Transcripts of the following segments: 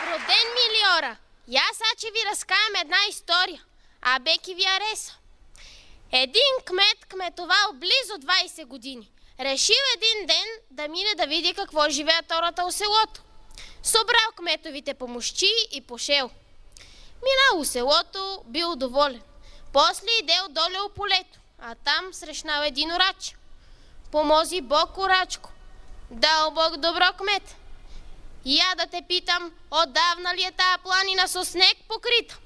Роден милиора! Я сега ще ви разкажем една история, а беки ви ареса. Един кмет кметовал близо 20 години. Решил един ден да мине да види какво живеят хората у селото. Събрал кметовите помощи и пошел. Минал у селото, бил доволен. После идел доле у полето, а там срещнал един oraч. Помози Бог орачко. Дал Бог добро кмет. Я да те питам, отдавна ли е тая планина со снег покрита?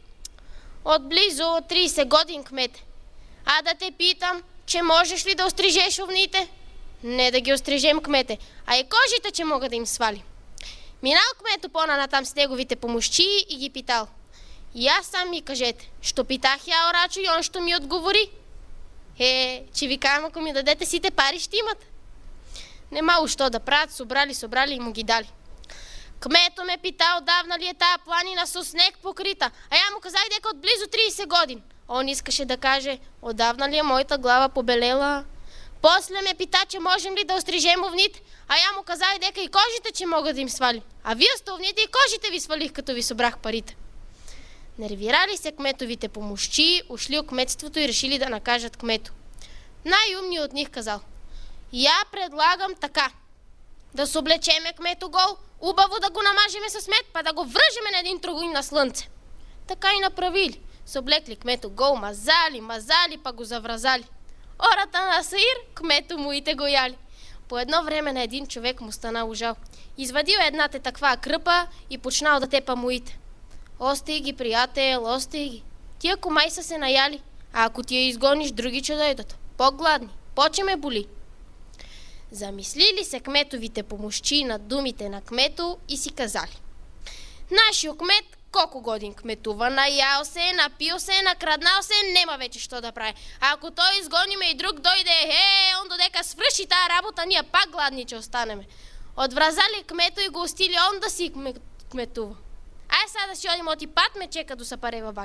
От близо 30 годин, кмете. А да те питам, че можеш ли да острижеш овните? Не да ги острижем, кмете, а и кожите, че мога да им свали. Минал кмето по-нанатам с неговите помощи и ги питал. И аз сам ми кажете, що питах я орачо и он що ми отговори? Че ви кажам, ако ми дадете сите пари, ще имат. Немало що да правят, собрали и му ги дали. Кмето ме пита, отдавна ли е тая планина со снег покрита, а я му казах дека от близо 30 годин. Он искаше да каже, отдавна ли е моята глава побелела. После ме пита, че можем ли да острижем овните, а я му казах дека и кожите, че мога да им свали. А вие сте овните и кожите ви свалих, като ви събрах парите. Нервирали се кметовите помощи, ушли у кметството и решили да накажат кмето. Най-умният от них казал: я предлагам така. Да се облечеме кмето гол, убаво да го намажеме с мед, па да го връжеме на един трогонь на слънце. Така и направили. Се облекли кмето гол, мазали, па го завразали. Ората на саир, кмето моите го яли. По едно време на един човек му стана ужал. Извадил едната таква кръпа и почнал да тепа моите. Остай ги, приятел, остай ги. Тия комай са се наяли, а ако ти я изгониш, други че дойдат. По-гладни, поче ме боли. Замислили се кметовите помощи над думите на кмето и си казали: нашият кмет колко годин кметува, наял се, напил се, накраднал се, нема вече що да прави. А ако той изгониме и друг дойде, он додека свърши тая работа, ние пак гладни че останеме. Отвразали кмето и го остили он да си кметува. Ай сега да си одим, оти пат ме чека до са парева бань.